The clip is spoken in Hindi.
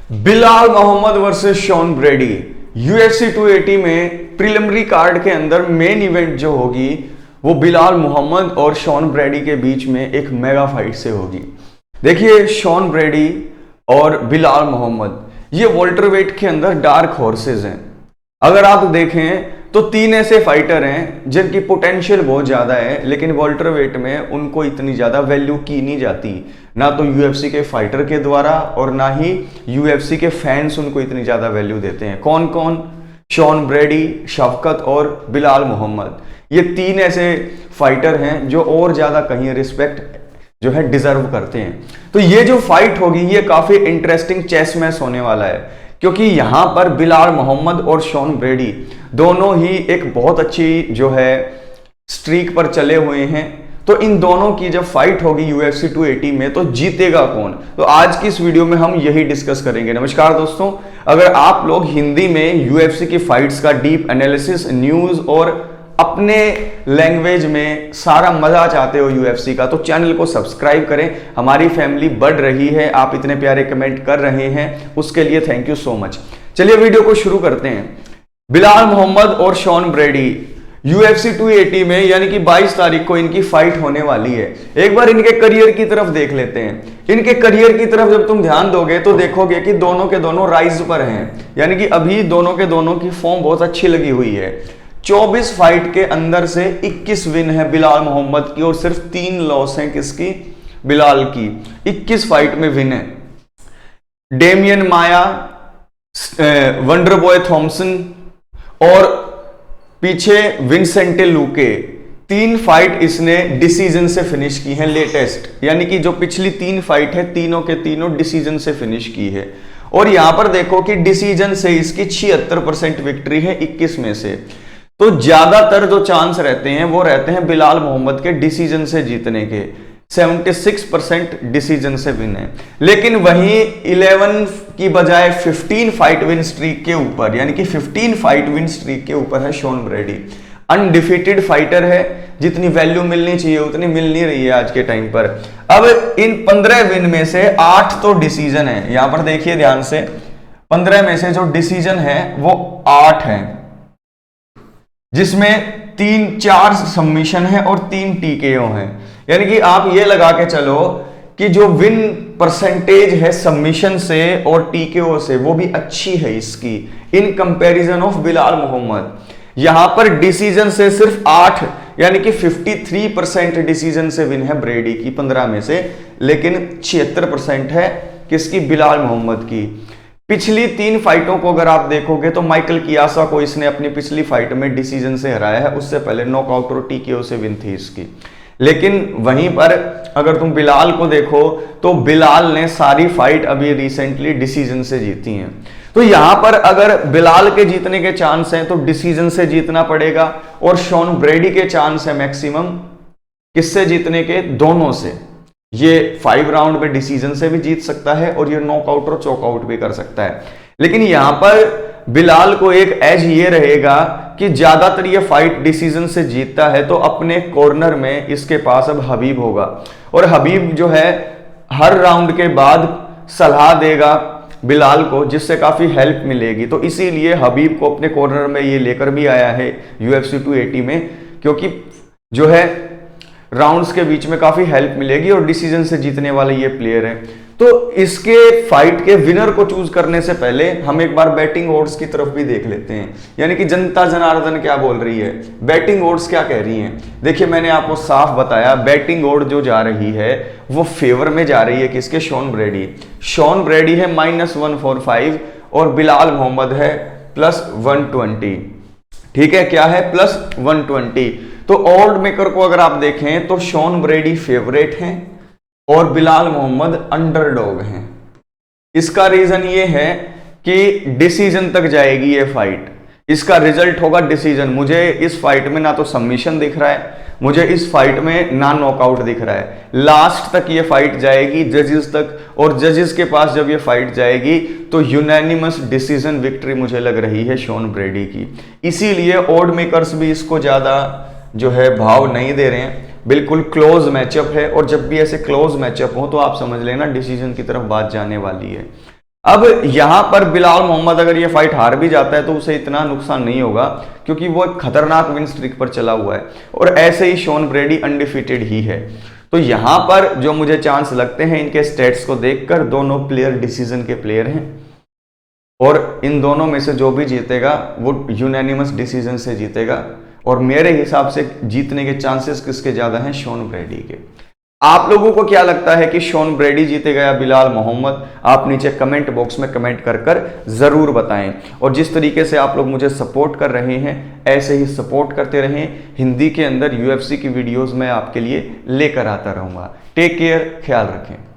Bilal Muhammad versus Sean Brady UFC 280 में प्रिलिमिनरी कार्ड के अंदर मेन इवेंट जो होगी वो बिलाल मोहम्मद और शॉन ब्रेडी के बीच में एक मेगा फाइट से होगी। देखिए, शॉन ब्रेडी और बिलाल मोहम्मद ये वॉल्टरवेट के अंदर डार्क हॉर्सेस हैं। अगर आप देखें तो तीन ऐसे फाइटर हैं जिनकी पोटेंशियल बहुत ज़्यादा है, लेकिन वॉल्टरवेट में उनको इतनी ज़्यादा वैल्यू की नहीं जाती, ना तो यूएफसी के फाइटर के द्वारा और ना ही यूएफसी के फैंस उनको इतनी ज़्यादा वैल्यू देते हैं। कौन कौन? शॉन ब्रेडी, शफकत और बिलाल मोहम्मद। ये तीन ऐसे फाइटर हैं जो और ज़्यादा कहीं रिस्पेक्ट जो है डिजर्व करते हैं। तो ये जो फाइट होगी ये काफ़ी इंटरेस्टिंग चेस मैच होने वाला है, क्योंकि यहां पर बिलाल मोहम्मद और शॉन ब्रेडी दोनों ही एक बहुत अच्छी जो है स्ट्रीक पर चले हुए हैं। तो इन दोनों की जब फाइट होगी यूएफसी 280 में तो जीतेगा कौन? तो आज की इस वीडियो में हम यही डिस्कस करेंगे। नमस्कार दोस्तों, अगर आप लोग हिंदी में यूएफसी की फाइट्स का डीप एनालिसिस, न्यूज और अपने लैंग्वेज में सारा मजा चाहते हो यूएफसी का, तो चैनल को सब्सक्राइब करें। हमारी फैमिली बढ़ रही है, आप इतने प्यारे कमेंट कर रहे हैं, उसके लिए थैंक यू सो मच। चलिए वीडियो को शुरू करते हैं। बिलाल मोहम्मद और शॉन ब्रेडी यूएफसी 280 में यानी कि 22 तारीख को इनकी फाइट होने वाली है। एक बार इनके करियर की तरफ देख लेते हैं। इनके करियर की तरफ जब तुम ध्यान दोगे तो देखोगे कि दोनों के दोनों राइज पर हैं, यानी कि अभी दोनों के दोनों की फॉर्म बहुत अच्छी लगी हुई है। 24 फाइट के अंदर से 21 विन है बिलाल मोहम्मद की और सिर्फ 3 लॉस हैं किसकी? बिलाल की। 21 फाइट में विन है। डेमियन माया, वंडर बॉय थॉमसन और पीछे विंसेंटे लूके, 3 फाइट इसने डिसीजन से फिनिश की है लेटेस्ट, यानी कि जो पिछली 3 फाइट है तीनों के तीनों डिसीजन से फिनिश की है। और यहां पर देखो कि डिसीजन से इसकी 76% विक्ट्री है 21 में से। तो ज्यादातर जो चांस रहते हैं वो रहते हैं बिलाल मोहम्मद के डिसीजन से जीतने के। 76% डिसीजन से विन है। लेकिन वहीं 11 की बजाय 15 फाइट विन स्ट्रीक के ऊपर, यानी कि 15 फाइट विन स्ट्रीक के ऊपर है शॉन ब्रेडी। अनडिफीटेड फाइटर है, जितनी वैल्यू मिलनी चाहिए उतनी मिल नहीं रही है आज के टाइम पर। अब इन 15 विन में से 8 तो डिसीजन है। यहां पर देखिए ध्यान से, 15 में से जो डिसीजन है वो 8 है, जिसमें 4 सबमिशन है और 3 टीकेओ हैं। यानी कि आप ये लगा के चलो कि जो विन परसेंटेज है सबमिशन से और टीकेओ से वो भी अच्छी है इसकी in comparison of Belal Muhammad. यहां पर डिसीजन से सिर्फ 8, यानी कि 53% डिसीजन से विन है ब्रेडी की 15 में से, लेकिन 76% है किसकी? बिलाल मोहम्मद की। पिछली 3 फाइटों को अगर आप देखोगे तो माइकल कियासा को इसने अपनी पिछली फाइट में डिसीजन से हराया है, उससे पहले नॉकआउट और टीकेओ से विन थी इसकी। लेकिन वहीं पर अगर तुम बिलाल को देखो तो बिलाल ने सारी फाइट अभी रिसेंटली डिसीजन से जीती हैं। तो यहां पर अगर बिलाल के जीतने के चांस हैं तो डिसीजन से जीतना पड़ेगा, और शॉन ब्रेडी के चांस है मैक्सिमम किससे जीतने के? दोनों से। ये 5 राउंड में डिसीजन से भी जीत सकता है और ये नॉकआउट और चॉकआउट भी कर सकता है। लेकिन यहां पर बिलाल को एक एज ये रहेगा कि ज्यादातर ये फाइट डिसीजन से जीतता है, तो अपने कॉर्नर में इसके पास अब हबीब होगा, और हबीब जो है हर राउंड के बाद सलाह देगा बिलाल को, जिससे काफी हेल्प मिलेगी। तो इसीलिए हबीब को अपने कॉर्नर में ये लेकर भी आया है यूएफसी 280 में, क्योंकि जो है राउंड्स के बीच में काफी हेल्प मिलेगी और डिसीजन से जीतने वाले ये प्लेयर है। तो इसके फाइट के विनर को चूज करने से पहले हम एक बार बैटिंग ओड्स की तरफ भी देख लेते हैं, यानी कि जनता जनार्दन क्या बोल रही है, बैटिंग ओड्स क्या कह रही हैं। देखिए, मैंने आपको साफ बताया, बैटिंग ओड जो जा रही है वो फेवर में जा रही है किसके? शॉन ब्रेडी। शॉन ब्रेडी है -145 और बिलाल मोहम्मद है +120। ठीक है, क्या है? +120। तो ऑड मेकर को अगर आप देखें तो शॉन ब्रेडी फेवरेट हैं और बिलाल मोहम्मद अंडरडॉग हैं। इसका रीजन ये है कि डिसीजन तक जाएगी ये फाइट, इसका रिजल्ट होगा डिसीजन। मुझे इस फाइट में ना तो सबमिशन दिख रहा है, मुझे इस फाइट में ना नॉकआउट दिख रहा है। लास्ट तक ये फाइट जाएगी जजेस तक, और जजेस के पास जब ये फाइट जाएगी तो यूनानिमस डिसीजन विक्ट्री मुझे लग रही है शॉन ब्रेडी की। इसीलिए ऑड मेकर्स भी इसको ज्यादा जो है भाव नहीं दे रहे हैं। बिल्कुल क्लोज मैचअप है, और जब भी ऐसे क्लोज मैचअप हो तो आप समझ लेना डिसीजन की तरफ बात जाने वाली है। अब यहां पर बिलाल मोहम्मद अगर ये फाइट हार भी जाता है तो उसे इतना नुकसान नहीं होगा, क्योंकि वो एक खतरनाक विन स्ट्रिक पर चला हुआ है और ऐसे ही शॉन ब्रेडी अनडिफीटेड ही है। तो यहां पर जो मुझे चांस लगते हैं इनके स्टेट्स को देखकर, दोनों प्लेयर डिसीजन के प्लेयर हैं और इन दोनों में से जो भी जीतेगा वो यूनानिमस डिसीजन से जीतेगा। और मेरे हिसाब से जीतने के चांसेस किसके ज्यादा हैं? शॉन ब्रेडी के। आप लोगों को क्या लगता है कि शॉन ब्रेडी जीतेगा या बिलाल मोहम्मद? आप नीचे कमेंट बॉक्स में कमेंट कर जरूर बताएं। और जिस तरीके से आप लोग मुझे सपोर्ट कर रहे हैं ऐसे ही सपोर्ट करते रहें। हिंदी के अंदर UFC की वीडियोस मैं आपके लिए लेकर आता रहूंगा। टेक केयर, ख्याल रखें।